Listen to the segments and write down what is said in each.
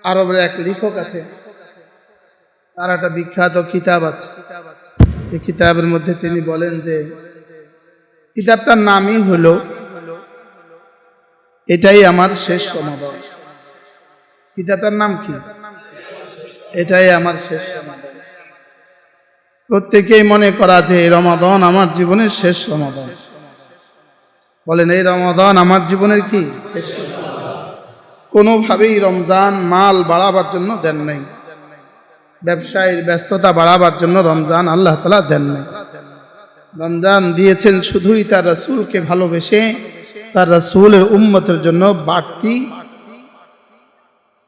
আরবের এক লেখক আছে, তার একটা বিখ্যাত কিতাব আছে। এই কিতাবের মধ্যে তিনি বলেন যে কিতাবটার নামই হলো এটাই আমার শেষ রমাদান। কিতাবটার নাম কি? এটাই আমার শেষ রমাদান। প্রত্যেকেই মনে করা যে এই রমাদান আমার জীবনের শেষ রমাদান। বলেন এই রমাদান আমার জীবনের কি শেষ রমাদান। কোনোভাবেই রমজান মাল বাড়াবার জন্য দেন নাই, ব্যবসায়ের ব্যস্ততা বাড়াবার জন্য রমজান আল্লাহ তাআলা দেন নাই। রমজান দিয়েছেন শুধুই তার রাসূলকে ভালোবেসে, তার রাসূলের উম্মতের জন্য বাড়তি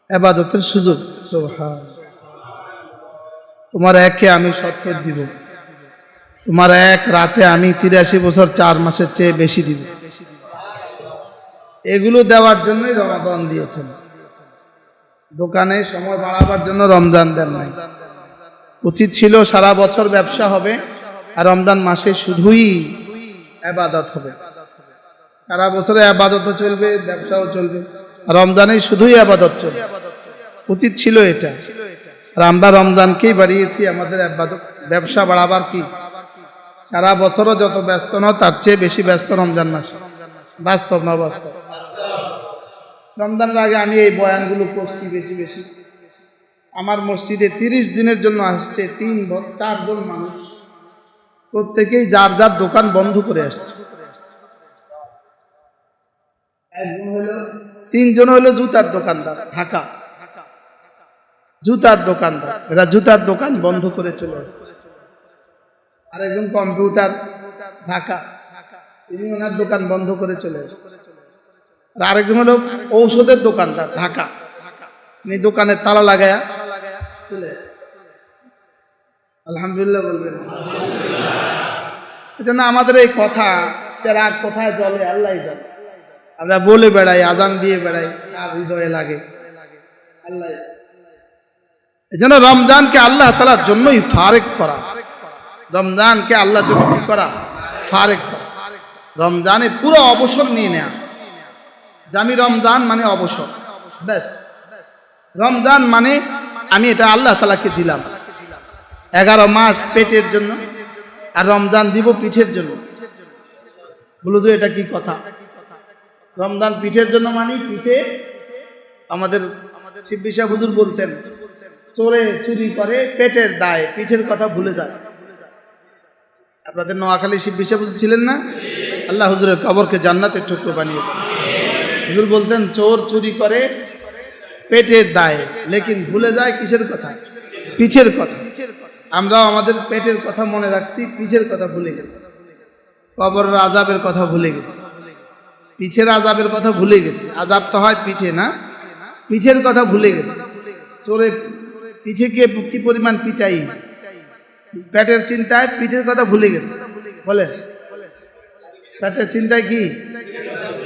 ইবাদতের সুযোগ। সুবহানাল্লাহ। তোমার একে আমি 70 দিব, তোমার এক রাতে আমি 83 বছর 4 মাসের চেয়ে বেশি দিব। এগুলো দেওয়ার জন্যই রমাদান দিয়েছেন, দোকানে সময় বাড়াবার জন্য রমজান দেন নাই। উচিত ছিল সারা বছর ব্যবসা হবে আর রমজান মাসে শুধুই ইবাদত হবে। সারা বছরে ইবাদতও চলবে, ব্যবসাও চলবে, রমজানে শুধুই ইবাদত চলবে। উচিত ছিল এটা। আর আমরা রমজানকেই বাড়িয়েছি আমাদের ইবাদত, ব্যবসা বাড়াবার কি। সারা বছরও যত ব্যস্ত নয় তার চেয়ে বেশি ব্যস্ত রমজান মাসে। বাস্তব না বাস্তব? রমজানের আগে আমি এই বয়ানগুলো করছি বেশি বেশি। আমার মসজিদে 30 দিনের জন্য আসছে 3-4 জন মানুষ, প্রত্যেকেই যার যার দোকান বন্ধ করে আসছে। তিনজন হলো জুতার দোকানদার, ঢাকা জুতার দোকানদার, এরা জুতার দোকান বন্ধ করে চলে আসছে। আরেকজন কম্পিউটার, ঢাকা, তিনি ওনার দোকান বন্ধ করে চলে আসছে। আর আরেকজন হলো ঔষধের দোকানদার, ঢাকা, তিনি দোকানের তালা লাগায়া চলে আসছে। আলহামদুলিল্লাহ বলবেন। এই জন্য আমাদের এই কথা চেরাগ কোথায় জ্বলে আল্লাহ জানে। আমরা বলে বেড়াই, আজান দিয়ে বেড়াই, আর হৃদয়ে লাগে আল্লাহ। এই জন্য রমজানকে আল্লাহ তাআলার জন্যই ফারেক করা, রমজানকে আল্লাহর জন্য কি করা, ফারেক করা। রমজানে পুরো অবসর নিয়ে নেয়া। আমি রমজান মানে অবসর, ব্যাস। রমজান মানে আমি এটা আল্লাহ তাআলাকে দিলাম। 11 মাস পেটের জন্য, আর রমজান দিব পিঠের জন্য। বলো যে এটা কি কথা? রমজান পিঠের জন্য মানে পিঠে, আমাদের শিবলি সাহেব হুজুর বলতেন, চোরে চুরি করে পেটের দায়, পিঠের কথা ভুলে যায়। আপনাদের নোয়াখালী শিবলি সাহেব হুজুর ছিলেন না? আল্লাহ হুজুরের কবরকে জান্নাতের টুকরো বানিয়ে। হুজুর বলতেন চোর চুরি করে পেটের দায়, লেকিন ভুলে যায় কিসের কথা? পিঠের কথা। আমরাও আমাদের পেটের কথা মনে রাখছি, পিঠের কথা ভুলে গেছি। কবরের আযাবের কথা ভুলে গেছি, পিঠের আযাবের কথা ভুলে গেছি। আযাব তো হয় পিঠে না, পিঠের কথা ভুলে গেছি। চোরে পিঠে কে কি পরিমাণ পিটাই, পেটের চিন্তায় পিঠের কথা ভুলে গেছে। বলে পেটের চিন্তায় কি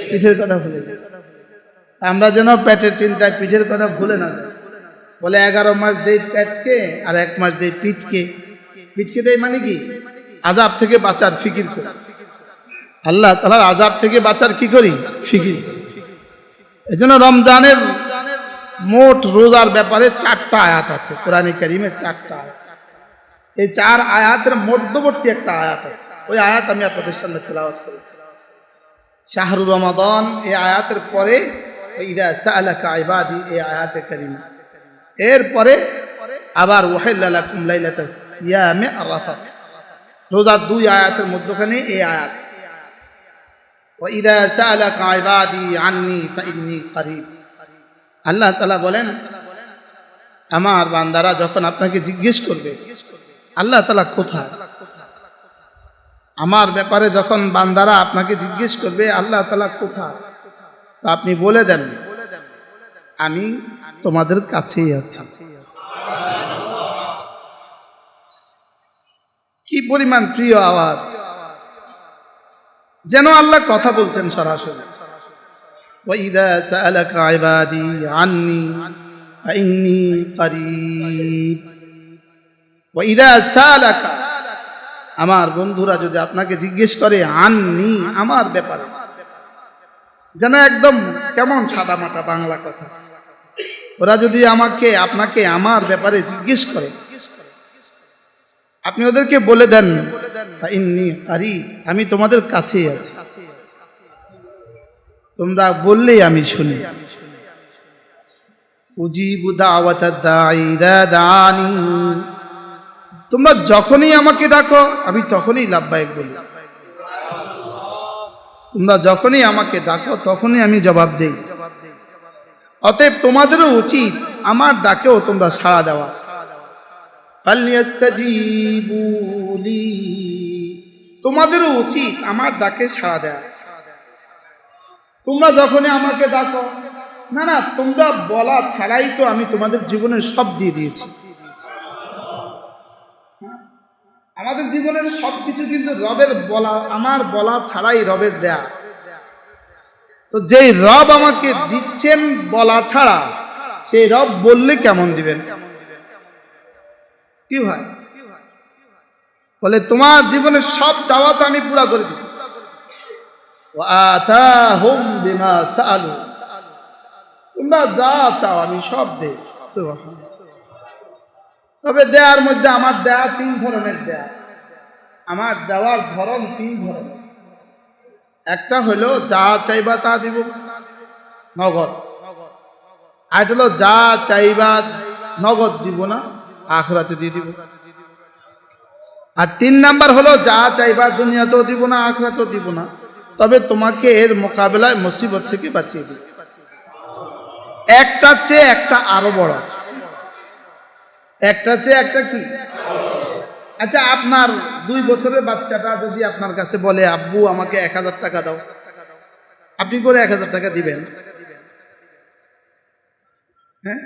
পিঠের কথা ভুলে গেছে। আমরা যেন পেটের চিন্তায় পিঠের কথা ভুলে না যাই। বলে 11 মাস দেই পেটকে আর 1 মাস দেই পিঠকে। পিঠকে দেই মানে কি? আযাব থেকে বাঁচার ফিকির করি, আল্লাহ তাআলার আযাব থেকে বাঁচার কি করি? ফিকির করি। এজন্য রমজানের মোট রোজার ব্যাপারে 4টা আয়াত আছে কোরআনে কারীমে, 4টা আয়াত। এই 4 আয়াতের মধ্যবর্তী একটা আয়াত আছে, ওই আয়াত আমি আপনাদের সামনে তেলাওয়াত করেছি। শাহরুর রমাদান এই আয়াতের পরে ইযা সাআলাকা ইবাদি এই আয়াতে কারীমা, এরপরে আবার ওয়াহিল্লা লাকুম লাইলাতাস সিয়ামে আরাফাত। রোজার 2 আয়াতের মধ্যখানে এই আয়াত, ওয়া ইযা সাআলাকা ইবাদি আন্নী ফাইন্নী করিব। আল্লাহ তাআলা বলেন, আমার বান্দারা যখন আপনাকে জিজ্ঞেস করবে আল্লাহ তাআলা কোথায়, আমার ব্যাপারে যখন বান্দারা আপনাকে জিজ্ঞেস করবে আল্লাহ তাআলা কোথায়, তো আপনি বলে দেন আমি তোমাদের কাছেই আছি। কি পরিমাণ প্রিয় আওয়াজ, যেন আল্লাহ কথা বলছেন সরাসরি। وَإِذَا سَأَلَكَ عِبَادِي عَنِّي فَإِنِّي قَرِيبٌ وَإِذَا سَأَلَكَ, আমার বন্ধুরা যদি আপনাকে জিজ্ঞেস করে আননি, আমার ব্যাপারে, যেন একদম কেমন সাদামাটা বাংলা কথা, ওরা যদি আপনাকে আমার ব্যাপারে জিজ্ঞেস করে, আপনি ওদেরকে বলে দেন ইন্নী কারীব, আমি তোমাদের কাছেই আছি, তোমরা বললেই আমি শুনি। উজিবু দাওয়াতাদ দাঈ ইযা দাআনি, তোমরা যখনই আমাকে ডাকো আমি তখনই লাব্বাইক বলি। তোমরা যখনই আমাকে ডাকো তখনই আমি জবাব দেই। অতএব তোমাদেরও উচিত আমার ডাকেও তোমরা সাড়া দেওয়া। ফালইস্তাজিবু লি, তোমাদেরও উচিত আমার ডাকে সাড়া দেওয়া। তোমরা যখনই আমাকে ডাকো, না তোমরা বলা ছাড়াই তো আমি তোমাদের জীবনের সব দিয়ে দিয়েছি। আমাদের জীবনের সবকিছু কিন্তু রবের বলা, আমার বলা ছাড়াই রবের দেয়া। তো যেই রব আমাকে দিচ্ছেন বলা ছাড়া, সেই রব বললে কেমন দিবেন? কি ভাই বলে তোমার জীবনের সব চাওয়া তো আমি পুরা করে দিছি। ওয়া আতাহুম বিমা সাআলু, তোমরা যা চাও আমি সব দেই। সুবহানাল্লাহ। তবে দেয়ার মধ্যে আমার দেয়া তিন ধরনের দেয়া। আমার দেওয়ার ধরন তিন ধরনের। একটা হলো যা চাইবা তা দিব, নগদ। আর হলো যা চাইবা নগদ দিব না, আখিরাতে দিয়ে দিব। আর তিন নাম্বার হলো যা চাইবা দুনিয়াতেও দিব না, আখিরাতেও দিব না, তবে তোমাকে এর মোকাবেলায় মুসিবত থেকে বাঁচিয়ে দিব। একটা চেয়ে একটা আরো বড়, একটা চেয়ে একটা কি। আচ্ছা, আপনার 2 বছরের বাচ্চাটা যদি আপনার কাছে বলে আব্বু আমাকে 1000 টাকা দাও, আপনি করে 1000 টাকা দিবেন? হ্যাঁ,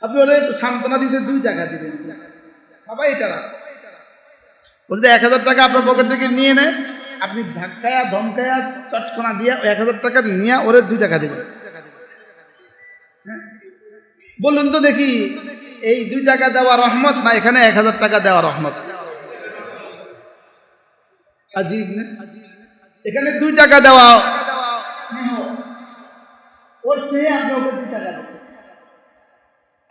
আপনি ওরে সান্ত্বনা দিতে 2 টাকা দিবেন। বাবা এটা বলতে 1000 টাকা আপনার পকেট থেকে নিয়ে নেয়, আপনি ধাক্কায়া ধমকায়া চটকনা দিয়ে 1000 টাকা নিয়ে ওরে 2 টাকা দিবেন। বলুন তো দেখি, এই 2 টাকা দেওয়া রহমত না এখানে 1000 টাকা দেওয়া রহমত? আজীব না? এখানে 2 টাকা দেওয়া ওর সে আপনি ওকে 2 টাকা দিচ্ছেন,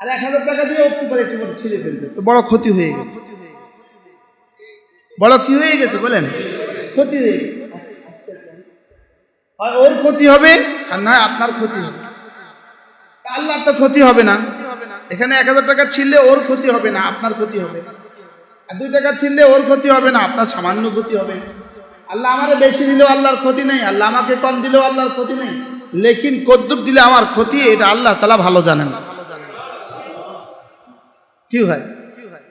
আর 1000 টাকা দিয়ে একটু করে ছিঁড়ে ফেলবে, তো বড় ক্ষতি হয়ে গেছে। বড় কি হয়ে গেছে বলেন? ক্ষতি হয়ে গেছে। হয় ওর ক্ষতি হবে আর না আপনার ক্ষতি হবে। আল্লাহর তো ক্ষতি হবে না। এখানে 1000 টাকা ছিললে ওর ক্ষতি হবে না, আপনার ক্ষতি হবে। আর 2 টাকা ছিললে ওর ক্ষতি হবে না, আপনার সামান্য ক্ষতি হবে। আল্লাহ আমারে বেশি দিলেও আল্লাহর ক্ষতি নেই, আল্লাহ আমাকে কম দিলেও আল্লাহর ক্ষতি নেই। লেকিন কদ্দুর দিলে আমার ক্ষতি, এটা আল্লাহ তাআলা ভালো জানেন। কি হয়?